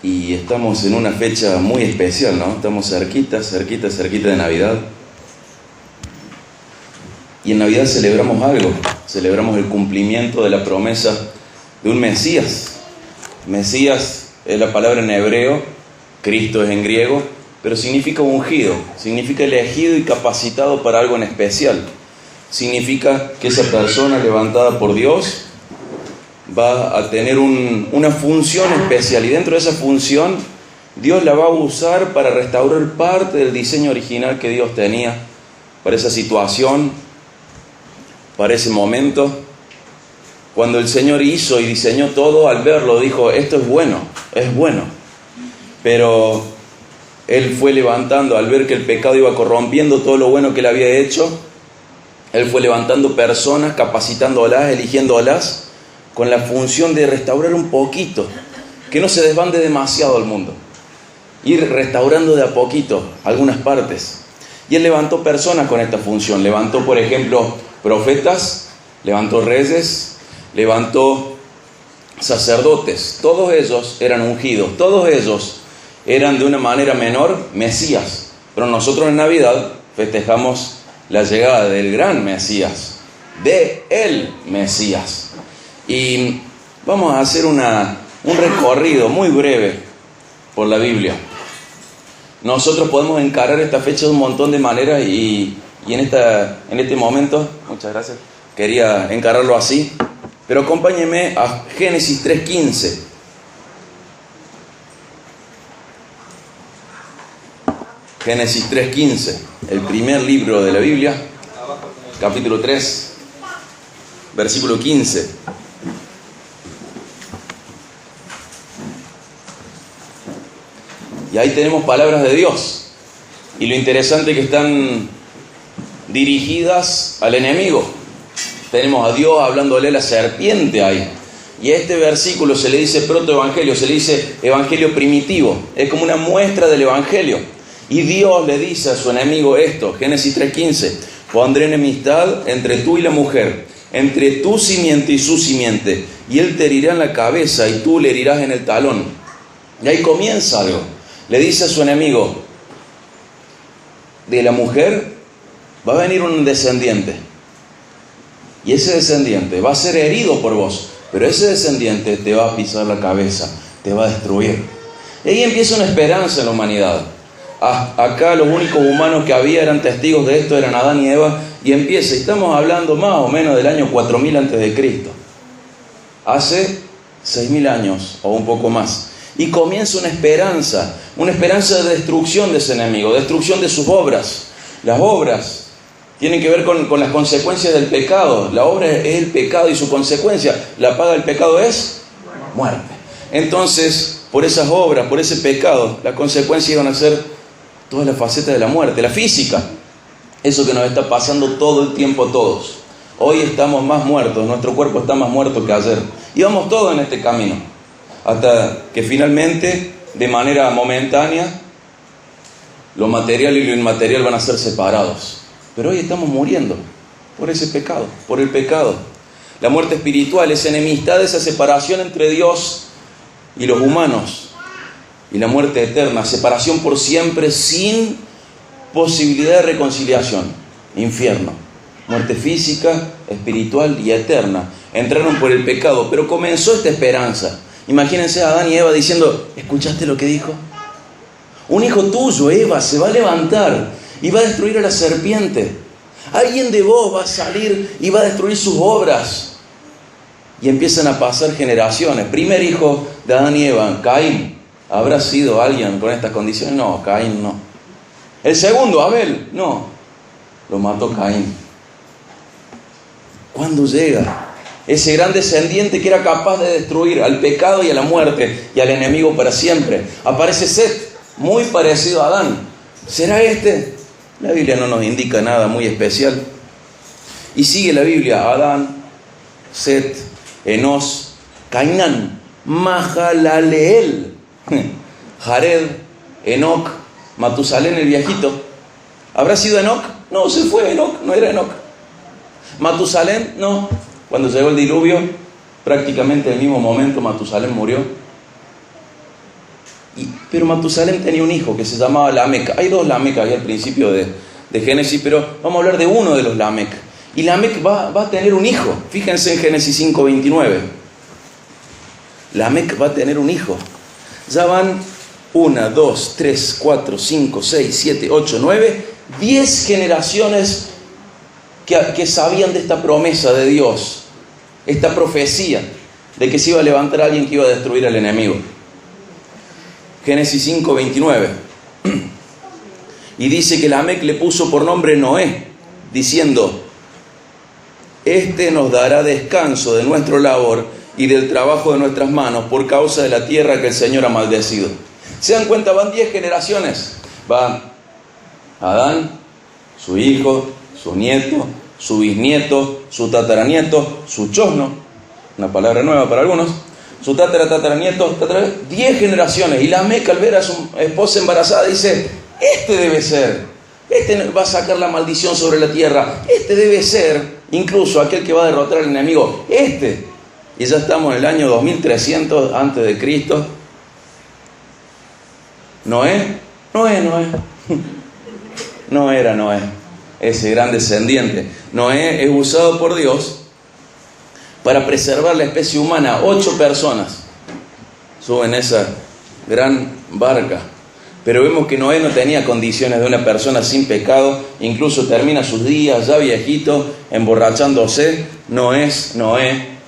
Y estamos en una fecha muy especial, ¿no? Estamos cerquita de Navidad. Y en Navidad celebramos algo, celebramos el cumplimiento de la promesa de un Mesías. Mesías es la palabra en hebreo, Cristo es en griego, pero significa ungido, significa elegido y capacitado para algo en especial. Significa que esa persona levantada por Dios va a tener una función especial, y dentro de esa función Dios la va a usar para restaurar parte del diseño original que Dios tenía para esa situación, para ese momento. Cuando el Señor hizo y diseñó todo, al verlo dijo: esto es bueno. Pero Él fue levantando, al ver que el pecado iba corrompiendo todo lo bueno que Él había hecho, Él fue levantando personas, capacitándolas, eligiéndolas, con la función de restaurar un poquito, que no se desbande demasiado el mundo, ir restaurando de a poquito algunas partes. Y Él levantó personas con esta función, levantó por ejemplo profetas, levantó reyes, levantó sacerdotes. Todos ellos eran ungidos, todos ellos eran de una manera menor Mesías, pero nosotros en Navidad festejamos la llegada del gran Mesías, de el Mesías. Y vamos a hacer un recorrido muy breve por la Biblia. Nosotros podemos encarar esta fecha de un montón de maneras y en este momento, muchas gracias, quería encararlo así. Pero acompáñenme a Génesis 3:15. Génesis 3:15, el primer libro de la Biblia, capítulo 3, versículo 15. Y ahí tenemos palabras de Dios. Y lo interesante es que están dirigidas al enemigo. Tenemos a Dios hablándole a la serpiente ahí. Y a este versículo se le dice protoevangelio, se le dice evangelio primitivo. Es como una muestra del evangelio. Y Dios le dice a su enemigo esto, Génesis 3:15: pondré enemistad entre tú y la mujer, entre tu simiente y su simiente, y él te herirá en la cabeza y tú le herirás en el talón. Y ahí comienza algo. Le dice a su enemigo: de la mujer va a venir un descendiente, y ese descendiente va a ser herido por vos, pero ese descendiente te va a pisar la cabeza, te va a destruir. Y ahí empieza una esperanza en la humanidad. Acá los únicos humanos que había eran testigos de esto, eran Adán y Eva, y empieza, y estamos hablando más o menos del año 4000 antes de Cristo, hace 6000 años o un poco más. Y comienza una esperanza de destrucción de ese enemigo, destrucción de sus obras. Las obras tienen que ver con las consecuencias del pecado. La obra es el pecado y su consecuencia. La paga del pecado es muerte. Entonces, por esas obras, por ese pecado, las consecuencias iban a ser todas las facetas de la muerte. La física, eso que nos está pasando todo el tiempo a todos. Hoy estamos más muertos, nuestro cuerpo está más muerto que ayer. Y vamos todos en este camino, hasta que finalmente, de manera momentánea, lo material y lo inmaterial van a ser separados. Pero hoy estamos muriendo por ese pecado, por el pecado. La muerte espiritual, esa enemistad, esa separación entre Dios y los humanos. Y la muerte eterna, separación por siempre sin posibilidad de reconciliación. Infierno, muerte física, espiritual y eterna. Entraron por el pecado, pero comenzó esta esperanza. Imagínense a Adán y Eva diciendo: ¿escuchaste lo que dijo? Un hijo tuyo, Eva, se va a levantar y va a destruir a la serpiente. Alguien de vos va a salir y va a destruir sus obras. Y empiezan a pasar generaciones. Primer hijo de Adán y Eva, Caín. ¿Habrá sido alguien con estas condiciones? No, Caín no. El segundo, Abel, no. Lo mató Caín. ¿Cuándo llega ese gran descendiente que era capaz de destruir al pecado y a la muerte y al enemigo para siempre? Aparece Set, muy parecido a Adán. ¿Será este? La Biblia no nos indica nada muy especial. Y sigue la Biblia: Adán, Set, Enos, Cainán, Mahalaleel, Jared, Enoc, Matusalén el viejito. ¿Habrá sido Enoc? No, se fue Enoc, no era Enoc. Matusalén, no. Cuando llegó el diluvio, prácticamente en el mismo momento Matusalén murió. Pero Matusalén tenía un hijo que se llamaba Lamec. Hay dos Lamec ahí al principio de Génesis, pero vamos a hablar de uno de los Lamec. Y Lamec va a tener un hijo. Fíjense en Génesis 5:29. Lamec va a tener un hijo. Ya van 1, 2, 3, 4, 5, 6, 7, 8, 9, 10 generaciones que sabían de esta promesa de Dios, esta profecía de que se iba a levantar alguien que iba a destruir al enemigo. Génesis 5:29. Y dice que Lamec le puso por nombre Noé, diciendo: este nos dará descanso de nuestro labor y del trabajo de nuestras manos por causa de la tierra que el Señor ha maldecido. ¿Se dan cuenta? Van 10 generaciones. Va Adán, su hijo, su nieto, su bisnieto, su tataranieto, su chosno, una palabra nueva para algunos, su tataranieto, 10 generaciones. Y Lamec, al ver a su esposa embarazada, dice: este debe ser, este va a sacar la maldición sobre la tierra, este debe ser incluso aquel que va a derrotar al enemigo, este. Y ya estamos en el año 2300 antes de Cristo. Noé. No era Noé, ese gran descendiente. Noé es usado por Dios para preservar la especie humana. 8 personas suben esa gran barca. Pero vemos que Noé no tenía condiciones de una persona sin pecado. Incluso termina sus días ya viejito, emborrachándose. No es Noé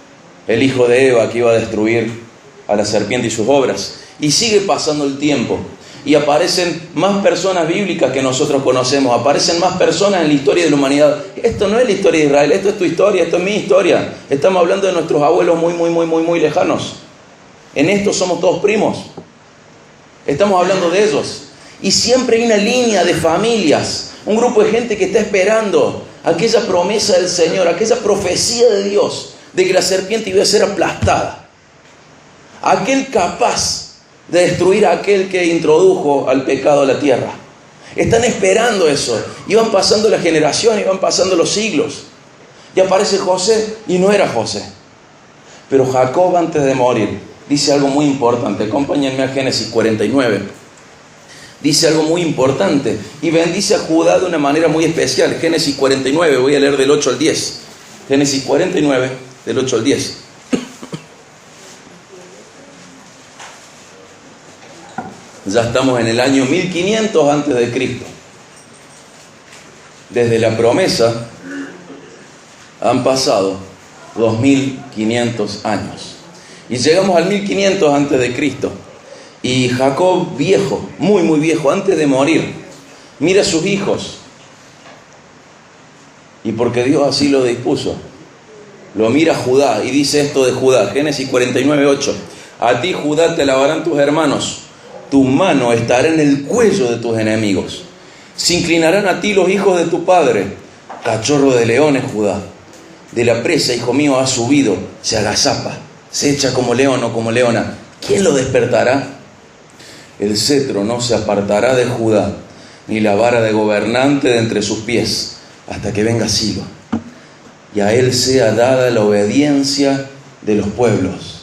el hijo de Eva que iba a destruir a la serpiente y sus obras. Y sigue pasando el tiempo. Y aparecen más personas bíblicas que nosotros conocemos. Aparecen más personas en la historia de la humanidad. Esto no es la historia de Israel. Esto es tu historia. Esto es mi historia. Estamos hablando de nuestros abuelos muy lejanos. En esto somos todos primos. Estamos hablando de ellos. Y siempre hay una línea de familias, un grupo de gente que está esperando aquella promesa del Señor, aquella profecía de Dios de que la serpiente iba a ser aplastada. Aquel capaz de destruir a aquel que introdujo al pecado a la tierra. Están esperando eso. Y van pasando las generaciones, y van pasando los siglos. Y aparece José, y no era José. Pero Jacob, antes de morir, dice algo muy importante. Acompáñenme a Génesis 49. Dice algo muy importante. Y bendice a Judá de una manera muy especial. Génesis 49, voy a leer del 8 al 10. Génesis 49, del 8 al 10. Ya estamos en el año 1500 antes de Cristo. Desde la promesa han pasado 2500 años. Y llegamos al 1500 antes de Cristo. Y Jacob, viejo, muy viejo, antes de morir, mira a sus hijos. Y porque Dios así lo dispuso, lo mira Judá y dice esto de Judá. Génesis 49, 8. A ti, Judá, te alabarán tus hermanos. Tu mano estará en el cuello de tus enemigos. Se inclinarán a ti los hijos de tu padre. Cachorro de leones, Judá. De la presa, hijo mío, ha subido, se agazapa, se echa como león o como leona. ¿Quién lo despertará? El cetro no se apartará de Judá, ni la vara de gobernante de entre sus pies, hasta que venga Silo. Y a él sea dada la obediencia de los pueblos.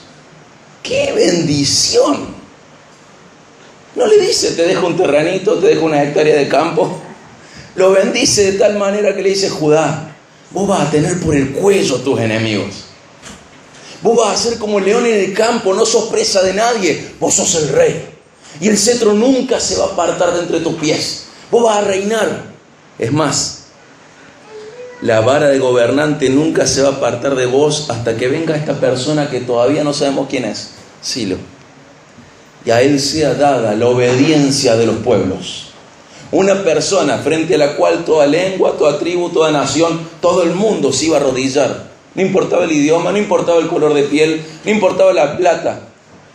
¡Qué bendición! No le dice, te dejo un terrenito, te dejo una hectárea de campo. Lo bendice de tal manera que le dice: Judá, vos vas a tener por el cuello a tus enemigos. Vos vas a ser como león en el campo, no sos presa de nadie, vos sos el rey. Y el cetro nunca se va a apartar de entre tus pies. Vos vas a reinar. Es más, la vara de gobernante nunca se va a apartar de vos hasta que venga esta persona que todavía no sabemos quién es, Silo. Y a él sea dada la obediencia de los pueblos. Una persona frente a la cual toda lengua, toda tribu, toda nación, todo el mundo se iba a arrodillar. No importaba el idioma, no importaba el color de piel, no importaba la plata,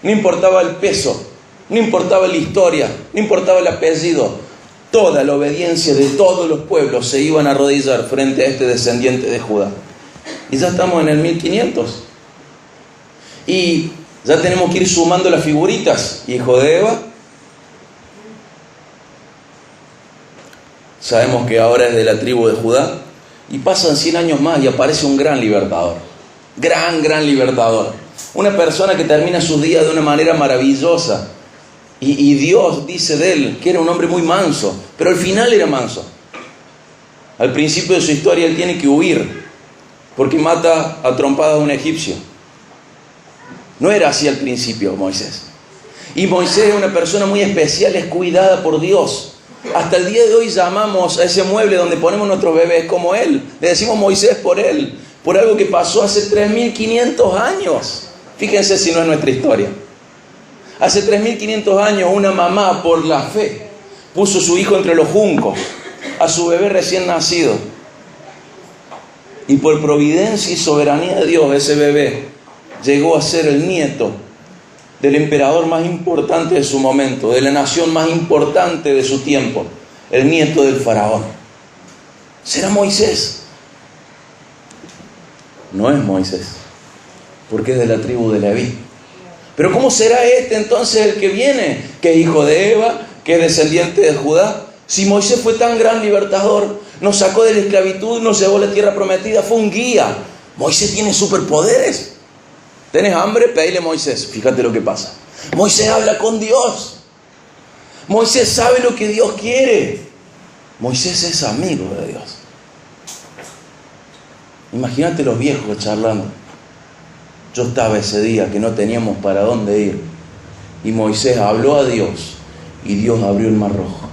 no importaba el peso, no importaba la historia, no importaba el apellido. Toda la obediencia de todos los pueblos se iban a arrodillar frente a este descendiente de Judá. Y ya estamos en el 1500. Y ya tenemos que ir sumando las figuritas. Hijo de Eva. Sabemos que ahora es de la tribu de Judá. Y pasan 100 años más y aparece un gran libertador. Gran libertador. Una persona que termina sus días de una manera maravillosa. Y Dios dice de él que era un hombre muy manso, pero al final era manso. Al principio de su historia él tiene que huir, porque mata a trompadas a un egipcio. No era así al principio Moisés. Y Moisés es una persona muy especial, es cuidada por Dios. Hasta el día de hoy llamamos a ese mueble donde ponemos nuestros bebés como él. Le decimos Moisés por él, por algo que pasó hace 3.500 años. Fíjense si no es nuestra historia. Hace 3.500 años una mamá por la fe puso a su hijo entre los juncos, a su bebé recién nacido. Y por providencia y soberanía de Dios, ese bebé llegó a ser el nieto del emperador más importante de su momento, de la nación más importante de su tiempo, el nieto del faraón. ¿Será Moisés? No es Moisés, porque es de la tribu de Leví. Pero ¿cómo será este entonces el que viene, que es hijo de Eva, que es descendiente de Judá? Si Moisés fue tan gran libertador, nos sacó de la esclavitud, nos llevó a la tierra prometida, fue un guía. Moisés tiene superpoderes. ¿Tenés hambre? Pedile a Moisés. Fíjate lo que pasa. Moisés habla con Dios. Moisés sabe lo que Dios quiere. Moisés es amigo de Dios. Imagínate los viejos charlando. Yo estaba ese día que no teníamos para dónde ir. Y Moisés habló a Dios. Y Dios abrió el mar rojo.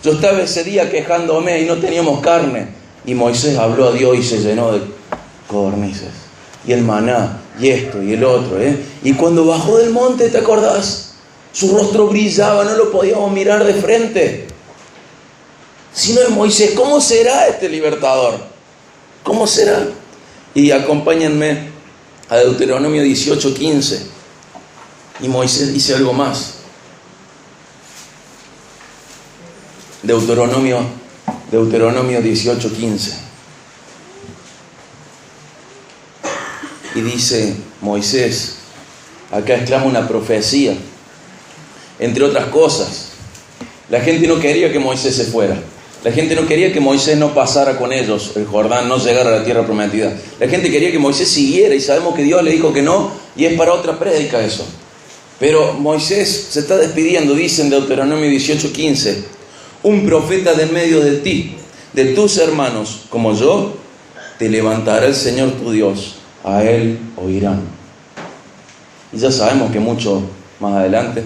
Yo estaba ese día quejándome y no teníamos carne. Y Moisés habló a Dios y se llenó de codornices. Y el maná, y esto, y el otro, Y cuando bajó del monte, ¿te acordás? Su rostro brillaba, no lo podíamos mirar de frente. Si no es Moisés, ¿cómo será este libertador? ¿Cómo será? Y acompáñenme a Deuteronomio 18:15. Y Moisés dice algo más. Deuteronomio 18:15. Y dice Moisés, acá exclama una profecía, entre otras cosas. La gente no quería que Moisés se fuera. La gente no quería que Moisés no pasara con ellos el Jordán, no llegara a la tierra prometida. La gente quería que Moisés siguiera y sabemos que Dios le dijo que no y es para otra prédica eso. Pero Moisés se está despidiendo, dice en Deuteronomio 18:15, un profeta de en medio de ti, de tus hermanos, como yo, te levantará el Señor tu Dios. A él oirán. Y ya sabemos que mucho más adelante,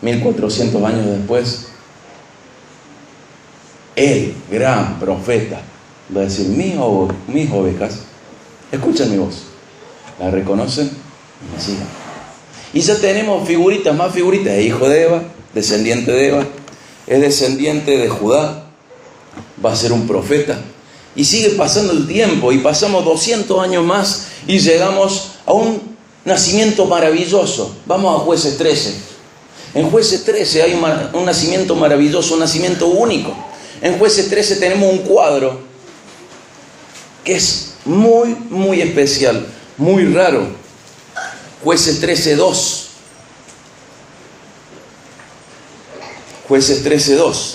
1400 años después, el gran profeta va a decir, mis ovejas escuchen mi voz, la reconocen y me sigan. Y ya tenemos figuritas, más figuritas. Es hijo de Eva, descendiente de Eva, es descendiente de Judá, va a ser un profeta. Y sigue pasando el tiempo y pasamos 200 años más y llegamos a un nacimiento maravilloso. Vamos a Jueces 13. En Jueces 13 hay un nacimiento maravilloso, un nacimiento único. En Jueces 13 tenemos un cuadro que es muy, muy especial, muy raro. Jueces 13:2. Jueces 13:2.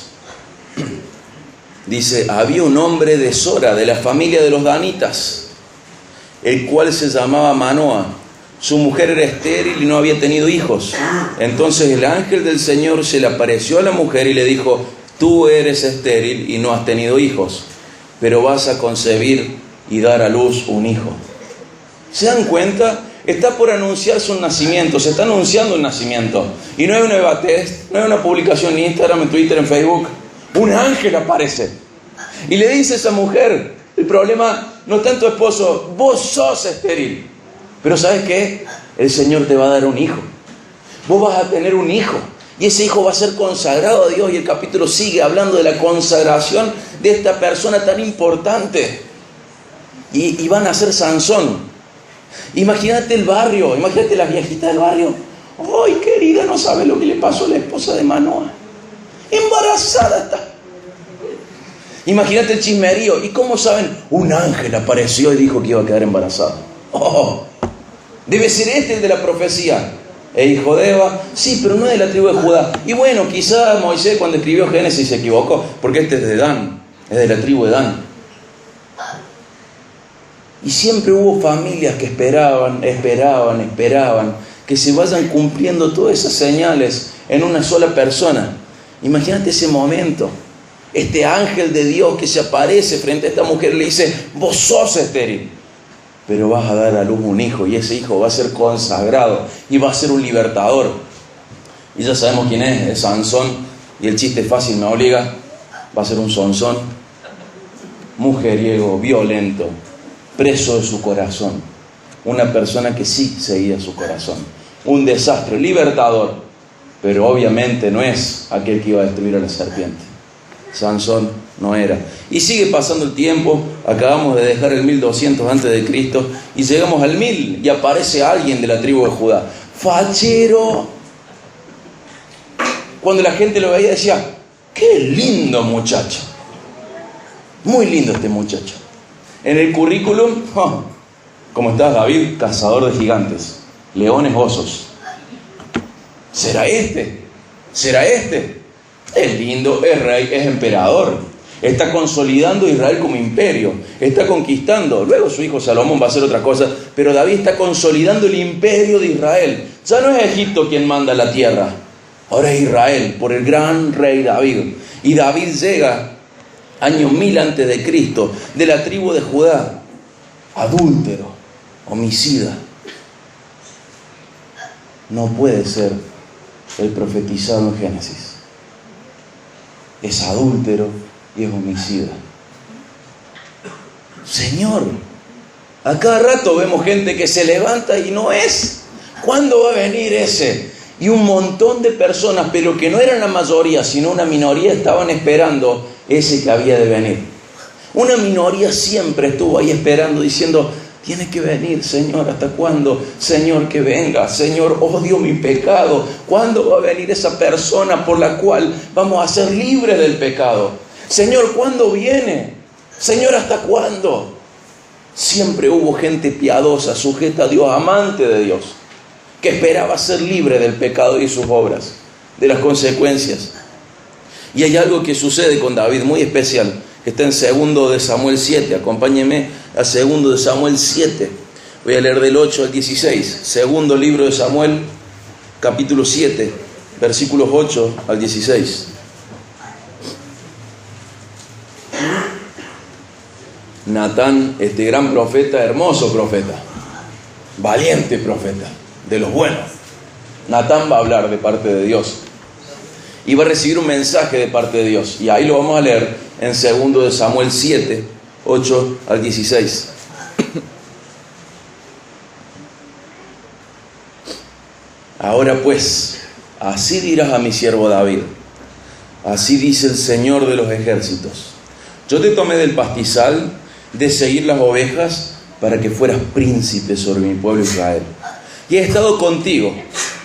Dice, había un hombre de Sora, de la familia de los danitas, el cual se llamaba Manoa. Su mujer era estéril y no había tenido hijos. Entonces el ángel del Señor se le apareció a la mujer y le dijo, tú eres estéril y no has tenido hijos, pero vas a concebir y dar a luz un hijo. ¿Se dan cuenta? Está por anunciarse un nacimiento, se está anunciando un nacimiento. Y no es una evatest, no es una publicación en Instagram, en Twitter, en Facebook. Un ángel aparece y le dice a esa mujer, el problema no está en tu esposo, vos sos estéril. Pero ¿sabes qué? El Señor te va a dar un hijo. Vos vas a tener un hijo. Y ese hijo va a ser consagrado a Dios. Y el capítulo sigue hablando de la consagración de esta persona tan importante. Y van a ser Sansón. Imagínate el barrio, imagínate la viejita del barrio. ¡Ay, querida, no sabe lo que le pasó a la esposa de Manoa! Embarazada está. Imagínate el chismerío. ¿Y cómo saben? Un ángel apareció y dijo que iba a quedar embarazada. ¡Oh! Debe ser este el de la profecía. ¿Es hijo de Eva? Sí, pero no es de la tribu de Judá. Y bueno, quizá Moisés cuando escribió Génesis se equivocó, porque este es de Dan, es de la tribu de Dan. Y siempre hubo familias que esperaban que se vayan cumpliendo todas esas señales en una sola persona. Imagínate ese momento, este ángel de Dios que se aparece frente a esta mujer y le dice: vos sos estéril, pero vas a dar a luz un hijo, y ese hijo va a ser consagrado y va a ser un libertador. Y ya sabemos quién es Sansón, y el chiste fácil me obliga: va a ser un Sansón, mujeriego, violento, preso de su corazón, una persona que sí seguía su corazón, un desastre, libertador, pero obviamente no es aquel que iba a destruir a la serpiente. Sansón no era. Y sigue pasando el tiempo, acabamos de dejar el 1200 antes de Cristo y llegamos al 1000 y aparece alguien de la tribu de Judá, fachero. Cuando la gente lo veía decía: qué lindo muchacho, muy lindo este muchacho. En el currículum, ¿cómo estás, David? Cazador de gigantes, leones, osos. ¿Será este? ¿Será este? Es lindo, es rey, es emperador. Está consolidando a Israel como imperio. Está conquistando. Luego su hijo Salomón va a hacer otra cosa. Pero David está consolidando el imperio de Israel. Ya no es Egipto quien manda la tierra. Ahora es Israel, por el gran rey David. Y David llega, año 1000 antes de Cristo, de la tribu de Judá. Adúltero, homicida. No puede ser el profetizado en Génesis. Es adúltero y es homicida. Señor, a cada rato vemos gente que se levanta y no es. ¿Cuándo va a venir ese? Y un montón de personas, pero que no eran la mayoría, sino una minoría, estaban esperando ese que había de venir. Una minoría siempre estuvo ahí esperando, diciendo: tiene que venir, Señor, ¿hasta cuándo? Señor, que venga. Señor, odio mi pecado. ¿Cuándo va a venir esa persona por la cual vamos a ser libres del pecado? Señor, ¿cuándo viene? Señor, ¿hasta cuándo? Siempre hubo gente piadosa, sujeta a Dios, amante de Dios, que esperaba ser libre del pecado y sus obras, de las consecuencias. Y hay algo que sucede con David muy especial, que está en 2 de Samuel 7. Acompáñenme a 2 de Samuel 7. Voy a leer del 8 al 16. Segundo libro de Samuel, capítulo 7, versículos 8 al 16. Natán, este gran profeta, hermoso profeta, valiente profeta, de los buenos. Natán va a hablar de parte de Dios y va a recibir un mensaje de parte de Dios. Y ahí lo vamos a leer en 2 de Samuel 7, 8 al 16. Ahora pues, así dirás a mi siervo David: así dice el Señor de los ejércitos: yo te tomé del pastizal de seguir las ovejas para que fueras príncipe sobre mi pueblo Israel. Y he estado contigo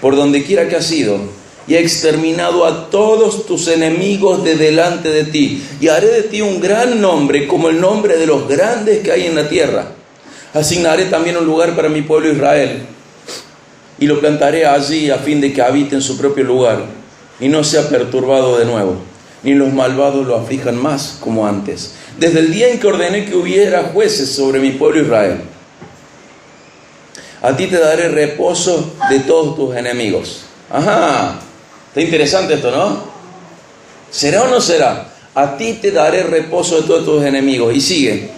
por donde quiera que has ido, y he exterminado a todos tus enemigos de delante de ti, y haré de ti un gran nombre, como el nombre de los grandes que hay en la tierra. Asignaré también un lugar para mi pueblo Israel, y lo plantaré allí a fin de que habite en su propio lugar, y no sea perturbado de nuevo, ni los malvados lo aflijan más como antes, desde el día en que ordené que hubiera jueces sobre mi pueblo Israel. A ti te daré reposo de todos tus enemigos. Ajá, está interesante esto, ¿no? ¿Será o no será? A ti te daré reposo de todos tus enemigos. Y sigue: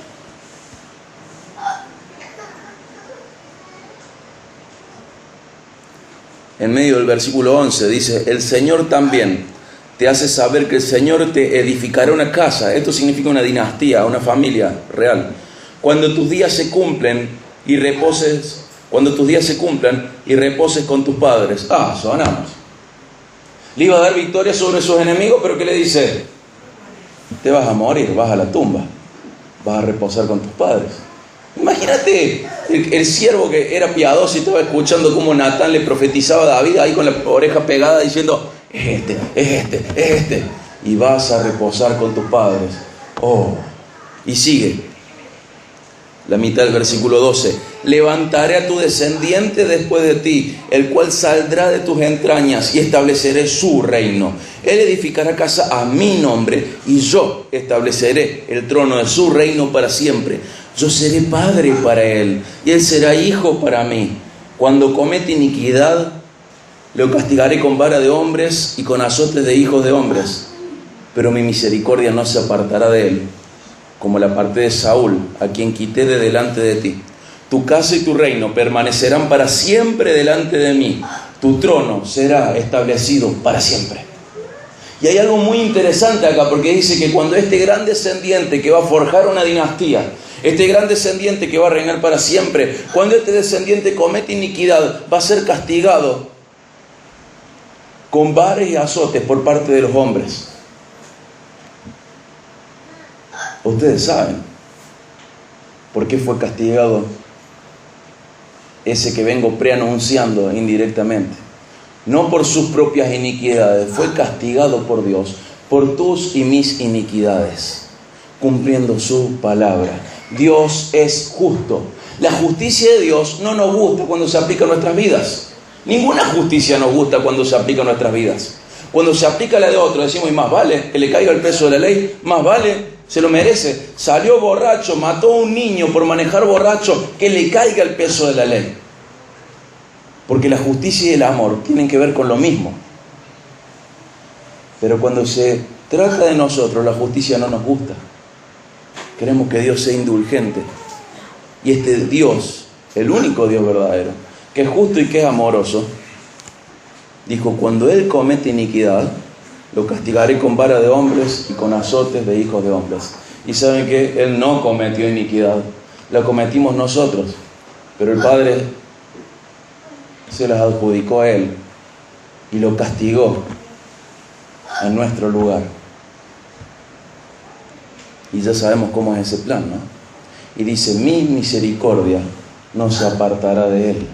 en medio del versículo 11 dice: el Señor también te hace saber que el Señor te edificará una casa. Esto significa una dinastía, una familia real. Cuando tus días se cumplen y reposes con tus padres. Sonamos. Le iba a dar victoria sobre sus enemigos, pero ¿qué le dice? Te vas a morir, vas a la tumba, vas a reposar con tus padres. Imagínate el siervo que era piadoso y estaba escuchando cómo Natán le profetizaba a David ahí con la oreja pegada diciendo: es este, y vas a reposar con tus padres. Y sigue la mitad del versículo 12: levantaré a tu descendiente después de ti, el cual saldrá de tus entrañas, y estableceré su reino. Él edificará casa a mi nombre, y yo estableceré el trono de su reino para siempre. Yo seré padre para él, y él será hijo para mí. Cuando comete iniquidad, lo castigaré con vara de hombres y con azotes de hijos de hombres. Pero mi misericordia no se apartará de él, como la aparté de Saúl, a quien quité de delante de ti. Tu casa y tu reino permanecerán para siempre delante de mí. Tu trono será establecido para siempre. Y hay algo muy interesante acá, porque dice que cuando este gran descendiente que va a forjar una dinastía, este gran descendiente que va a reinar para siempre, cuando este descendiente comete iniquidad, va a ser castigado con varas y azotes por parte de los hombres. Ustedes saben por qué fue castigado ese que vengo preanunciando indirectamente. No por sus propias iniquidades, fue castigado por Dios, por tus y mis iniquidades, cumpliendo su palabra. Dios es justo. La justicia de Dios no nos gusta cuando se aplica en nuestras vidas. Ninguna justicia nos gusta cuando se aplica en nuestras vidas. Cuando se aplica la de otro, decimos, y más vale que le caiga el peso de la ley, más vale, se lo merece. Salió borracho, mató a un niño por manejar borracho, que le caiga el peso de la ley. Porque la justicia y el amor tienen que ver con lo mismo. Pero cuando se trata de nosotros, la justicia no nos gusta. Queremos que Dios sea indulgente. Y este Dios, el único Dios verdadero, que es justo y que es amoroso, dijo, cuando Él comete iniquidad, lo castigaré con vara de hombres y con azotes de hijos de hombres. Y saben que Él no cometió iniquidad, la cometimos nosotros, pero el Padre se las adjudicó a Él y lo castigó en nuestro lugar. Y ya sabemos cómo es ese plan, ¿no? Y dice, mi misericordia no se apartará de Él.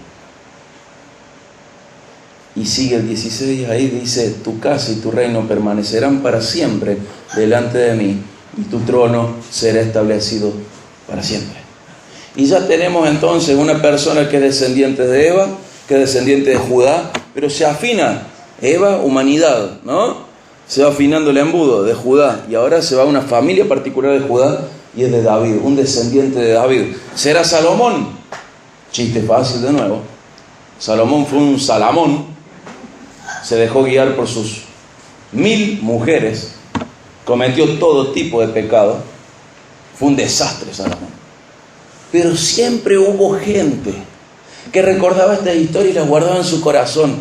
Y sigue el 16, ahí dice, tu casa y tu reino permanecerán para siempre delante de mí, y tu trono será establecido para siempre. Y ya tenemos entonces una persona que es descendiente de Eva, que es descendiente de Judá, pero se afina, Eva, humanidad, ¿no? Se va afinando el embudo de Judá, y ahora se va a una familia particular de Judá, y es de David, un descendiente de David. ¿Será Salomón? Chiste fácil de nuevo. Salomón fue un Salamón, se dejó guiar por sus 1000 mujeres, cometió todo tipo de pecado, fue un desastre Salomón. Pero siempre hubo gente que recordaba esta historia y la guardaba en su corazón.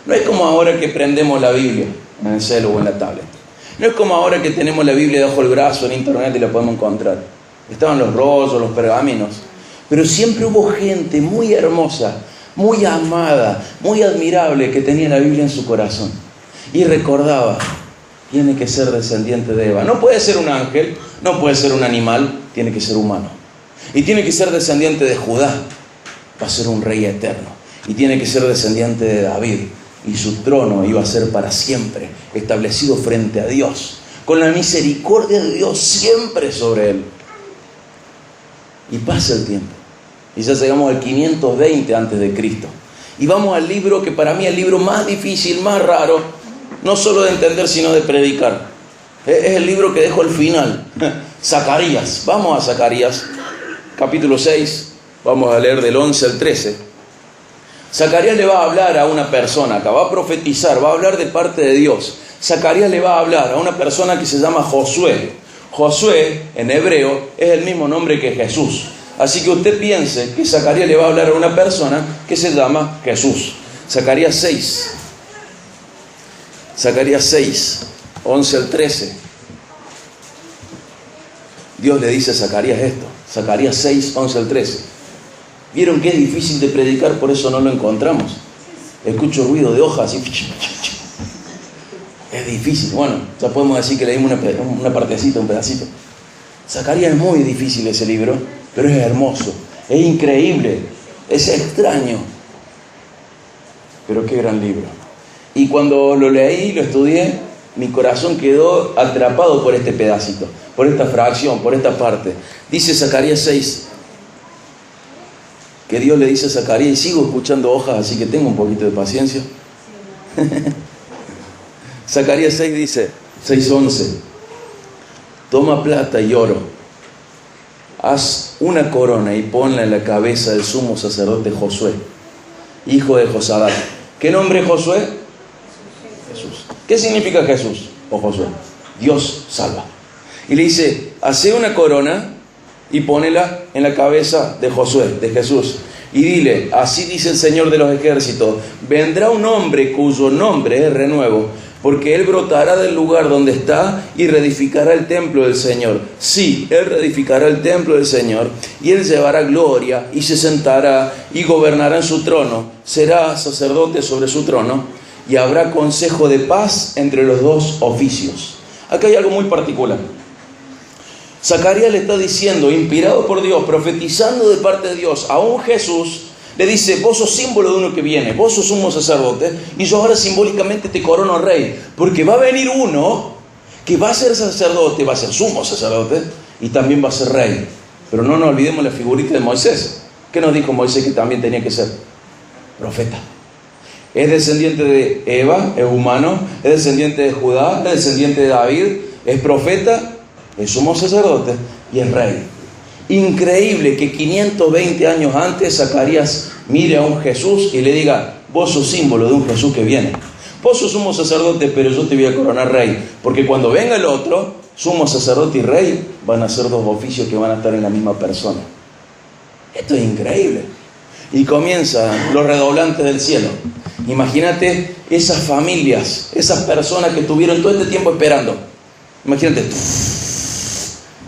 No es como ahora que prendemos la Biblia en el celu o en la tablet. No es como ahora que tenemos la Biblia debajo del brazo en internet y la podemos encontrar. Estaban los rollos, los pergaminos. Pero siempre hubo gente muy hermosa, muy amada, muy admirable, que tenía la Biblia en su corazón. Y recordaba, tiene que ser descendiente de Eva. No puede ser un ángel, no puede ser un animal, tiene que ser humano. Y tiene que ser descendiente de Judá, va a ser un rey eterno. Y tiene que ser descendiente de David, y su trono iba a ser para siempre, establecido frente a Dios, con la misericordia de Dios siempre sobre él. Y pasa el tiempo, y ya llegamos al 520 antes de Cristo. Y vamos al libro que para mí es el libro más difícil, más raro, no solo de entender, sino de predicar. Es el libro que dejo al final, Zacarías. Vamos a Zacarías, capítulo 6, vamos a leer del 11 al 13. Zacarías le va a hablar a una persona acá, va a profetizar, va a hablar de parte de Dios. Zacarías le va a hablar a una persona que se llama Josué. Josué, en hebreo, es el mismo nombre que Jesús. Así que usted piense que Zacarías le va a hablar a una persona que se llama Jesús. Zacarías 6. Zacarías 6, 11 al 13. Dios le dice a Zacarías esto. Zacarías 6, 11 al 13. ¿Vieron que es difícil de predicar? Por eso no lo encontramos. Escucho ruido de hojas y... Es difícil. Bueno, ya podemos decir que leímos una partecita, un pedacito. Zacarías es muy difícil ese libro, pero es hermoso, es increíble, es extraño. Pero qué gran libro. Y cuando lo leí, lo estudié, mi corazón quedó atrapado por este pedacito, por esta fracción, por esta parte. Dice Zacarías 6, que Dios le dice a Zacarías, y sigo escuchando hojas, así que tengo un poquito de paciencia. Zacarías 6 dice, 6:11, toma plata y oro, haz una corona y ponla en la cabeza del sumo sacerdote Josué. hijo de Josadak. ¿Qué nombre es Josué? Jesús. ¿Qué significa Jesús o Josué? Dios salva. Y le dice, hace una corona y pónela en la cabeza de Josué, de Jesús. Y dile, así dice el Señor de los ejércitos, vendrá un hombre cuyo nombre es renuevo, porque él brotará del lugar donde está y reedificará el templo del Señor. Sí, él reedificará el templo del Señor, y él llevará gloria, y se sentará, y gobernará en su trono. Será sacerdote sobre su trono, y habrá consejo de paz entre los dos oficios. Acá hay algo muy particular. Zacarías le está diciendo, inspirado por Dios, profetizando de parte de Dios a un Jesús, le dice, vos sos símbolo de uno que viene, vos sos sumo sacerdote, y yo ahora simbólicamente te corono rey, porque va a venir uno que va a ser sacerdote, va a ser sumo sacerdote, y también va a ser rey. Pero no nos olvidemos la figurita de Moisés. ¿Qué nos dijo Moisés que también tenía que ser? Profeta. Es descendiente de Eva, es humano, es descendiente de Judá, es descendiente de David, es profeta, es sumo sacerdote y es rey. Increíble que 520 años antes Zacarías mire a un Jesús y le diga, vos sos símbolo de un Jesús que viene. Vos sos sumo sacerdote, pero yo te voy a coronar rey. Porque cuando venga el otro, sumo sacerdote y rey, van a ser dos oficios que van a estar en la misma persona. Esto es increíble. Y comienzan los redoblantes del cielo. Imagínate esas familias, esas personas que estuvieron todo este tiempo esperando. Imagínate,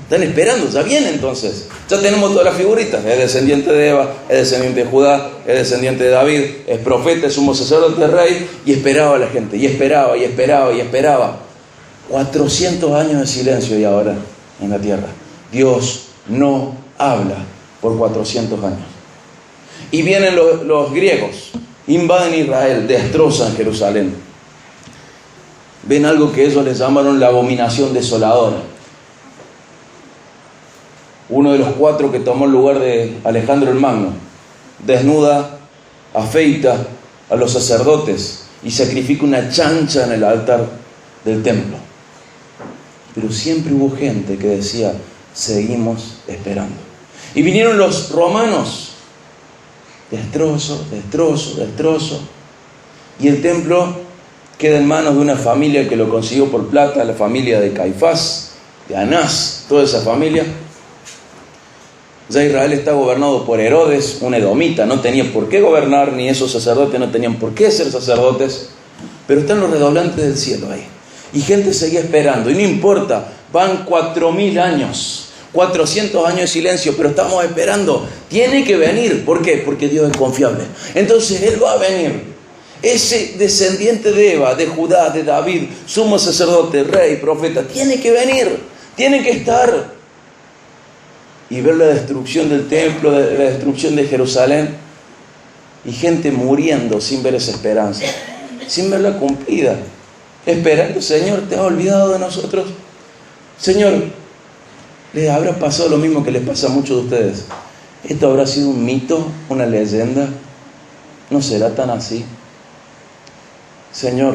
están esperando, ya viene entonces. Ya tenemos todas las figuritas. Es descendiente de Eva, es descendiente de Judá, es descendiente de David, es profeta, es sumo sacerdote, es rey. Y esperaba a la gente, y esperaba, y esperaba, y esperaba. 400 años de silencio y ahora en la tierra. Dios no habla por 400 años. Y vienen los griegos, invaden Israel, destrozan Jerusalén. Ven algo que ellos les llamaron la abominación desoladora. Uno de los 4 que tomó el lugar de Alejandro el Magno, desnuda, afeita a los sacerdotes y sacrifica una chancha en el altar del templo. Pero siempre hubo gente que decía, seguimos esperando. Y vinieron los romanos, destrozo, destrozo, destrozo. Y el templo queda en manos de una familia que lo consiguió por plata, la familia de Caifás, de Anás, toda esa familia. Ya Israel está gobernado por Herodes, un edomita, no tenía por qué gobernar, ni esos sacerdotes no tenían por qué ser sacerdotes, pero están los redoblantes del cielo ahí. Y gente seguía esperando, y no importa, van 4000 años, 400 años de silencio, pero estamos esperando, tiene que venir. ¿Por qué? Porque Dios es confiable. Entonces Él va a venir. Ese descendiente de Eva, de Judá, de David, sumo sacerdote, rey, profeta, tiene que venir, tiene que estar. Y ver la destrucción del templo, la destrucción de Jerusalén, y gente muriendo sin ver esa esperanza, sin verla cumplida, esperando, Señor, ¿te has olvidado de nosotros? Señor, ¿les habrá pasado lo mismo que les pasa a muchos de ustedes? ¿Esto habrá sido un mito, una leyenda? ¿No será tan así? Señor,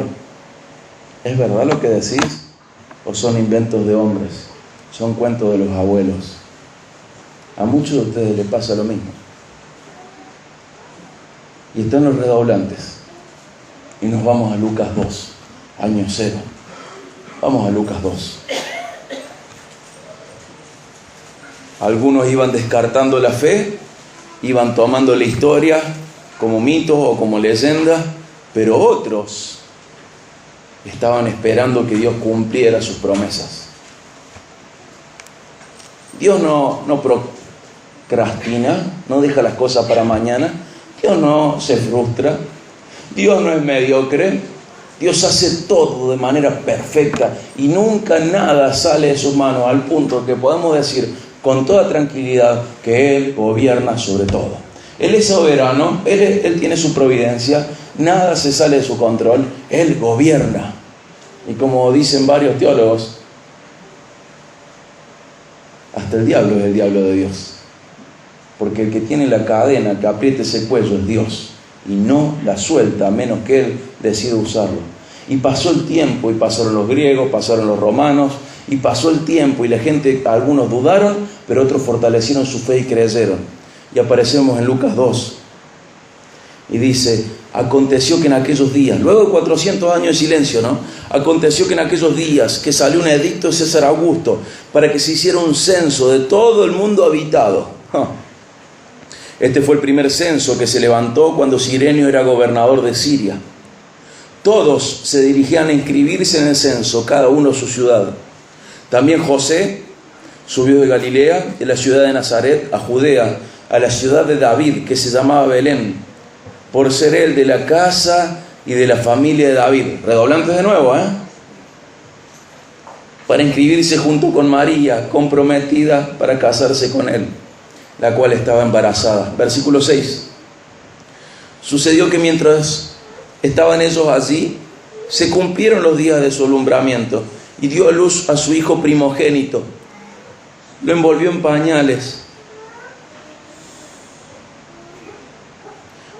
¿es verdad lo que decís? ¿O son inventos de hombres? ¿Son cuentos de los abuelos? A muchos de ustedes les pasa lo mismo. Y están los redoblantes. Y nos vamos a Lucas 2, año 0. Vamos a Lucas 2. Algunos iban descartando la fe, iban tomando la historia como mito o como leyenda, pero otros estaban esperando que Dios cumpliera sus promesas. Dios no procrastina, no deja las cosas para mañana. Dios no se frustra. Dios no es mediocre. Dios hace todo de manera perfecta y nunca nada sale de sus manos, al punto que podemos decir con toda tranquilidad que Él gobierna sobre todo. Él es soberano, Él tiene su providencia, nada se sale de su control, Él gobierna. Y como dicen varios teólogos, hasta el diablo es el diablo de Dios. Porque el que tiene la cadena que apriete ese cuello es Dios, y no la suelta a menos que Él decida usarlo. Y pasó el tiempo, y pasaron los griegos, pasaron los romanos, y pasó el tiempo, y la gente, algunos dudaron, pero otros fortalecieron su fe y creyeron. Y aparecemos en Lucas 2. Y dice, aconteció que en aquellos días, luego de 400 años de silencio, ¿no? Aconteció que en aquellos días que salió un edicto de César Augusto para que se hiciera un censo de todo el mundo habitado. Este fue el primer censo que se levantó cuando Cirenio era gobernador de Siria. Todos se dirigían a inscribirse en el censo, cada uno a su ciudad. También José subió de Galilea, de la ciudad de Nazaret, a Judea, a la ciudad de David, que se llamaba Belén, por ser él de la casa y de la familia de David. Redoblantes de nuevo, para inscribirse junto con María, comprometida para casarse con él, la cual estaba embarazada. Versículo 6. Sucedió que mientras estaban ellos allí, se cumplieron los días de su alumbramiento, y dio a luz a su hijo primogénito. Lo envolvió en pañales,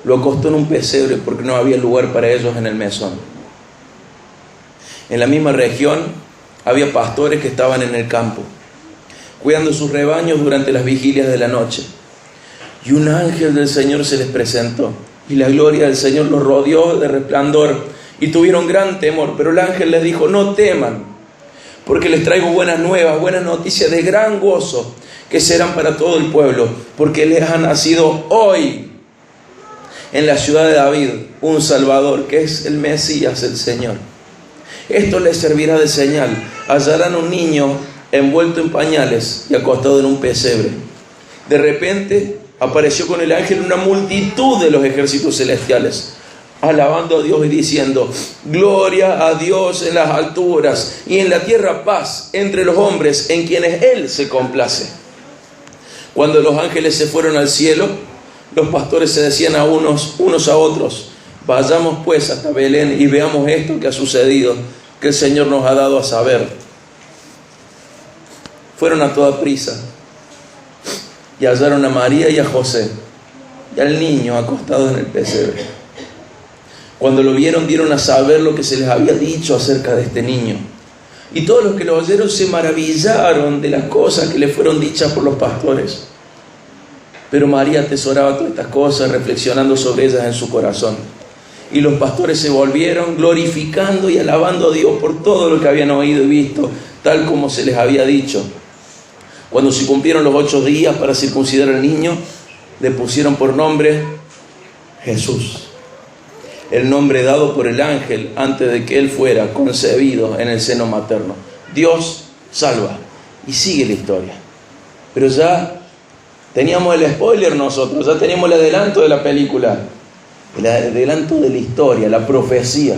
lo acostó en un pesebre porque no había lugar para ellos en el mesón. En la misma región había pastores que estaban en el campo, cuidando sus rebaños durante las vigilias de la noche. Y un ángel del Señor se les presentó, y la gloria del Señor los rodeó de resplandor, y tuvieron gran temor. Pero el ángel les dijo, no teman, porque les traigo buenas nuevas, buenas noticias de gran gozo, que serán para todo el pueblo, porque les ha nacido hoy en la ciudad de David un Salvador, que es el Mesías, el Señor. Esto les servirá de señal: hallarán un niño envuelto en pañales y acostado en un pesebre. De repente apareció con el ángel una multitud de los ejércitos celestiales, alabando a Dios y diciendo, gloria a Dios en las alturas, y en la tierra paz entre los hombres en quienes Él se complace. Cuando los ángeles se fueron al cielo, los pastores se decían a unos a otros, vayamos pues hasta Belén y veamos esto que ha sucedido, que el Señor nos ha dado a saber. Fueron a toda prisa y hallaron a María y a José y al niño acostado en el pesebre. Cuando lo vieron, dieron a saber lo que se les había dicho acerca de este niño. Y todos los que lo oyeron se maravillaron de las cosas que le fueron dichas por los pastores. Pero María atesoraba todas estas cosas, reflexionando sobre ellas en su corazón. Y los pastores se volvieron glorificando y alabando a Dios por todo lo que habían oído y visto, tal como se les había dicho. Cuando se cumplieron los 8 días para circuncidar al niño, le pusieron por nombre Jesús, el nombre dado por el ángel antes de que él fuera concebido en el seno materno. Dios salva. Y sigue la historia. Pero ya teníamos el spoiler nosotros, ya teníamos el adelanto de la película, el adelanto de la historia, la profecía.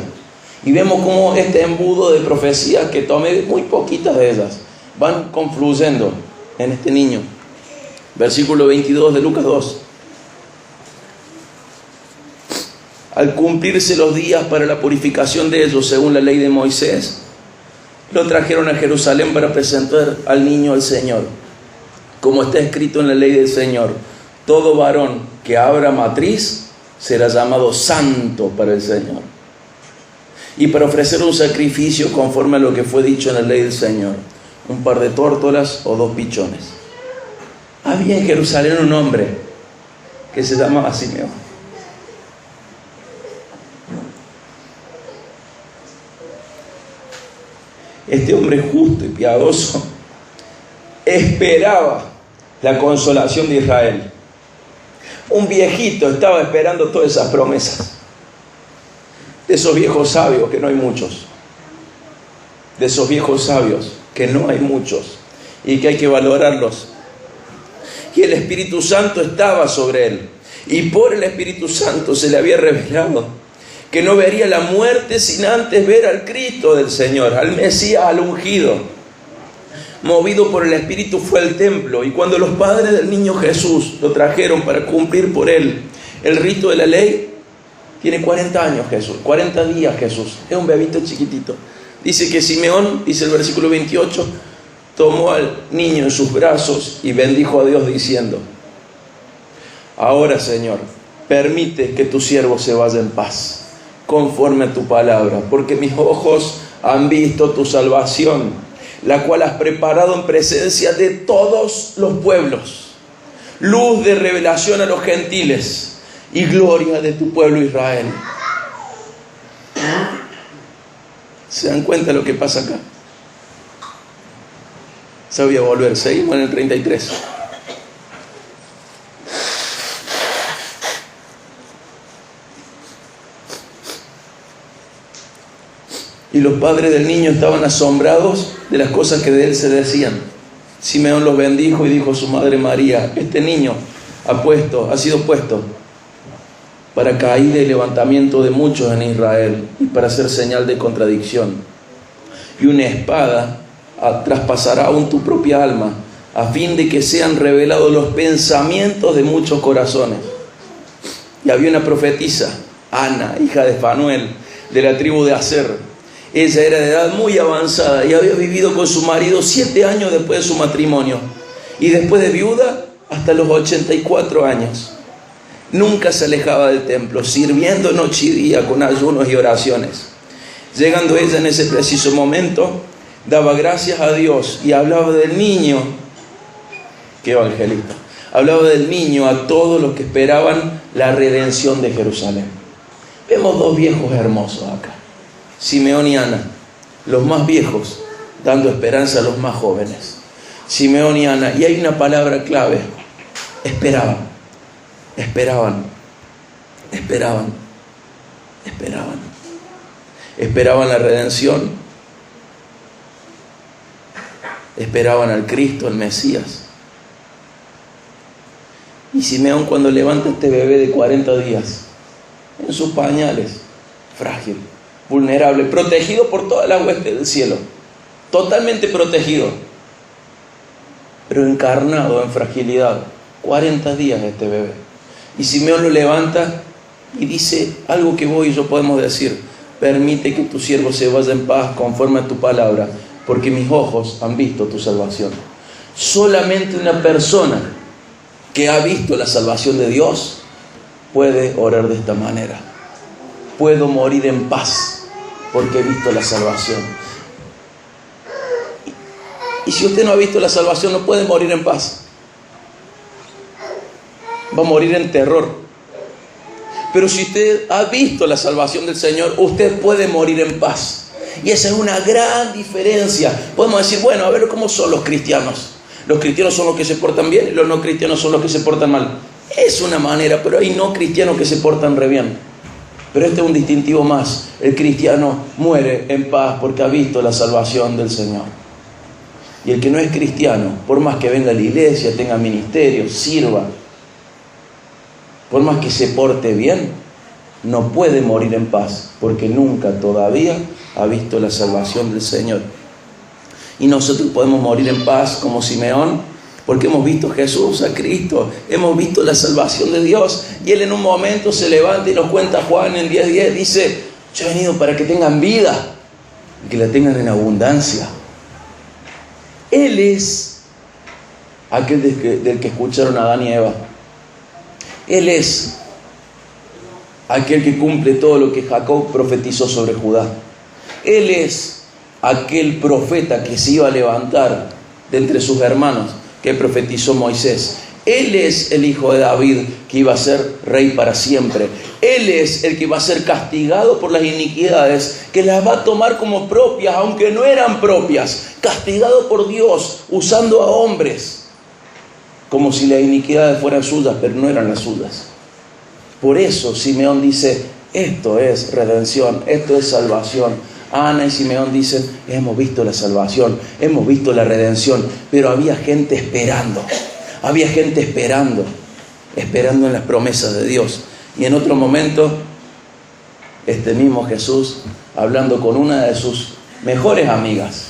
Y vemos cómo este embudo de profecías, que tomé muy poquitas de ellas, van confluyendo en este niño. Versículo 22 de Lucas 2. Al cumplirse los días para la purificación de ellos, según la ley de Moisés, lo trajeron a Jerusalén para presentar al niño al Señor. Como está escrito en la ley del Señor, todo varón que abra matriz será llamado santo para el Señor. Y para ofrecer un sacrificio conforme a lo que fue dicho en la ley del Señor, un par de tórtolas o 2 pichones. Había en Jerusalén un hombre que se llamaba Simeón. Este hombre justo y piadoso esperaba la consolación de Israel. Un viejito estaba esperando todas esas promesas. De esos viejos sabios, que no hay muchos. De esos viejos sabios, que no hay muchos. Y que hay que valorarlos. Y el Espíritu Santo estaba sobre él. Y por el Espíritu Santo se le había revelado que no vería la muerte sin antes ver al Cristo del Señor, al Mesías, al ungido. Movido por el Espíritu fue al templo, y cuando los padres del niño Jesús lo trajeron para cumplir por él el rito de la ley, tiene 40 años Jesús, 40 días Jesús, es un bebito chiquitito. Dice que Simeón, dice el versículo 28, tomó al niño en sus brazos y bendijo a Dios diciendo, ahora Señor, permite que tu siervo se vaya en paz, conforme a tu palabra, porque mis ojos han visto tu salvación, la cual has preparado en presencia de todos los pueblos, luz de revelación a los gentiles y gloria de tu pueblo Israel. ¿Se dan cuenta de lo que pasa acá? Se voy a volver, seguimos en el 33. Y los padres del niño estaban asombrados de las cosas que de él se decían. Simeón los bendijo y dijo a su madre María: este niño ha sido puesto para caída y levantamiento de muchos en Israel, y para hacer señal de contradicción. Y una espada traspasará aún tu propia alma, a fin de que sean revelados los pensamientos de muchos corazones. Y había una profetisa, Ana, hija de Fanuel, de la tribu de Aser. Ella era de edad muy avanzada y había vivido con su marido 7 años después de su matrimonio. Y después de viuda, hasta los 84 años. Nunca se alejaba del templo, sirviendo noche y día con ayunos y oraciones. Llegando ella en ese preciso momento, daba gracias a Dios y hablaba del niño. ¡Qué evangelista! Hablaba del niño a todos los que esperaban la redención de Jerusalén. Vemos 2 viejos hermosos acá. Simeón y Ana, los más viejos, dando esperanza a los más jóvenes. Simeón y Ana, y hay una palabra clave: esperaban, esperaban, esperaban, esperaban. Esperaban la redención, esperaban al Cristo, al Mesías. Y Simeón, cuando levanta este bebé de 40 días, en sus pañales, frágil, vulnerable, protegido por toda la hueste del cielo, totalmente protegido, pero encarnado en fragilidad, 40 días este bebé. Y Simeón lo levanta y dice algo que vos y yo podemos decir: permite que tu siervo se vaya en paz conforme a tu palabra, porque mis ojos han visto tu salvación. Solamente una persona que ha visto la salvación de Dios puede orar de esta manera: puedo morir en paz porque he visto la salvación. Y si usted no ha visto la salvación, no puede morir en paz. Va a morir en terror. Pero si usted ha visto la salvación del Señor, usted puede morir en paz. Y esa es una gran diferencia. Podemos decir, bueno, a ver cómo son los cristianos. Los cristianos son los que se portan bien y los no cristianos son los que se portan mal. Es una manera, pero hay no cristianos que se portan re bien. Pero este es un distintivo más. El cristiano muere en paz porque ha visto la salvación del Señor. Y el que no es cristiano, por más que venga a la iglesia, tenga ministerio, sirva, por más que se porte bien, no puede morir en paz porque nunca todavía ha visto la salvación del Señor. Y nosotros podemos morir en paz como Simeón, porque hemos visto a Jesús, a Cristo, hemos visto la salvación de Dios. Y Él en un momento se levanta y nos cuenta Juan en 10:10, dice: yo he venido para que tengan vida y que la tengan en abundancia. Él es aquel del que escucharon a Adán y Eva. Él es aquel que cumple todo lo que Jacob profetizó sobre Judá. Él es aquel profeta que se iba a levantar de entre sus hermanos, que profetizó Moisés. Él es el hijo de David, que iba a ser rey para siempre. Él es el que va a ser castigado por las iniquidades, que las va a tomar como propias, aunque no eran propias. Castigado por Dios, usando a hombres, como si las iniquidades fueran suyas, pero no eran las suyas. Por eso Simeón dice: esto es redención, esto es salvación. Ana y Simeón dicen: hemos visto la salvación, hemos visto la redención. Pero había gente esperando, había gente esperando en las promesas de Dios. Y en otro momento, este mismo Jesús, hablando con una de sus mejores amigas,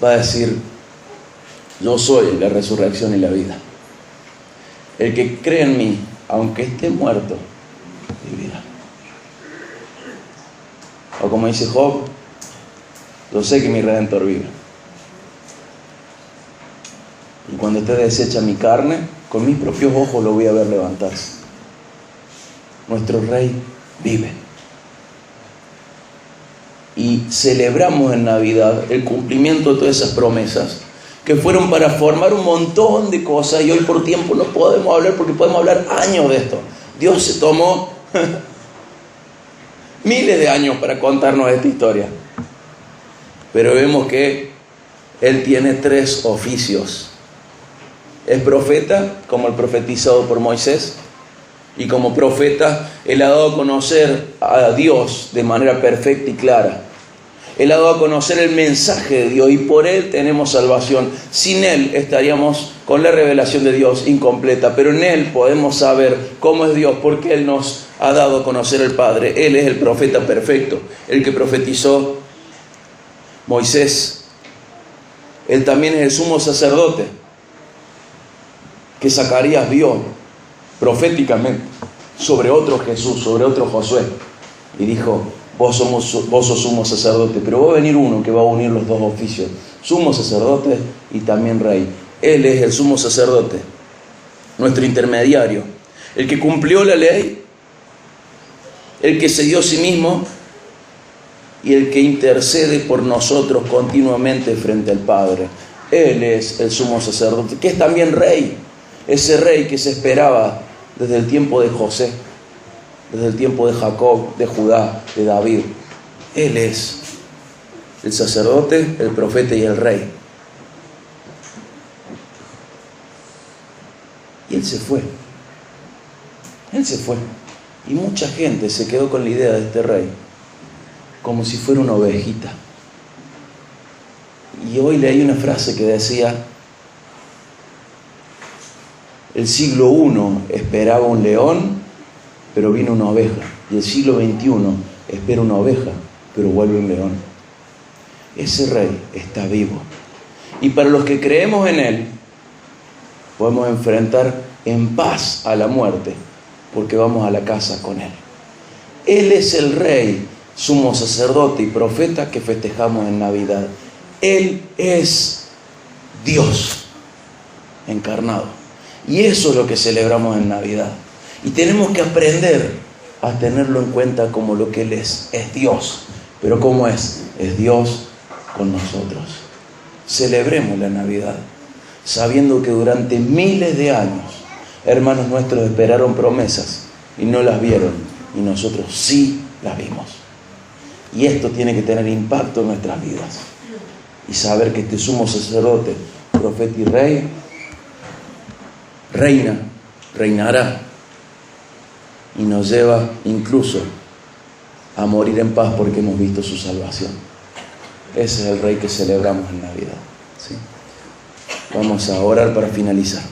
va a decir: yo soy la resurrección y la vida. El que cree en mí, aunque esté muerto, vivirá. O como dice Job: yo sé que mi Redentor vive. Y cuando esté deshecha mi carne, con mis propios ojos lo voy a ver levantarse. Nuestro Rey vive. Y celebramos en Navidad el cumplimiento de todas esas promesas, que fueron para formar un montón de cosas. Y hoy por tiempo no podemos hablar, porque podemos hablar años de esto, Dios se tomó miles de años para contarnos esta historia. Pero vemos que Él tiene 3 oficios. Es profeta, como el profetizado por Moisés. Y como profeta, Él ha dado a conocer a Dios de manera perfecta y clara. Él ha dado a conocer el mensaje de Dios y por Él tenemos salvación. Sin Él estaríamos con la revelación de Dios incompleta, pero en Él podemos saber cómo es Dios porque Él nos ha dado a conocer al Padre. Él es el profeta perfecto, el que profetizó Moisés. Él también es el sumo sacerdote que Zacarías vio proféticamente sobre otro Jesús, sobre otro Josué, y dijo: vos sos sumo sacerdote, pero va a venir uno que va a unir los 2 oficios, sumo sacerdote y también rey. Él es el sumo sacerdote, nuestro intermediario, el que cumplió la ley, el que se dio a sí mismo y el que intercede por nosotros continuamente frente al Padre. Él es el sumo sacerdote, que es también rey, ese rey que se esperaba desde el tiempo de José, desde el tiempo de Jacob, de Judá, de David. Él es el sacerdote, el profeta y el rey. Y Él se fue. Él se fue. Y mucha gente se quedó con la idea de este rey como si fuera una ovejita. Y hoy leí una frase que decía: el siglo I esperaba un león, pero vino una oveja. Y el siglo XXI espera una oveja, pero vuelve un león. Ese rey está vivo. Y para los que creemos en Él, podemos enfrentar en paz a la muerte, porque vamos a la casa con Él. Él es el rey, sumo sacerdote y profeta que festejamos en Navidad. Él es Dios encarnado. Y eso es lo que celebramos en Navidad. Y tenemos que aprender a tenerlo en cuenta como lo que Él es Dios. Pero ¿cómo es? Es Dios con nosotros. Celebremos la Navidad, sabiendo que durante miles de años hermanos nuestros esperaron promesas y no las vieron, y nosotros sí las vimos. Y esto tiene que tener impacto en nuestras vidas. Y saber que este sumo sacerdote, profeta y rey, reinará y nos lleva incluso a morir en paz porque hemos visto su salvación. Ese es el rey que celebramos en Navidad, ¿sí? Vamos a orar para finalizar.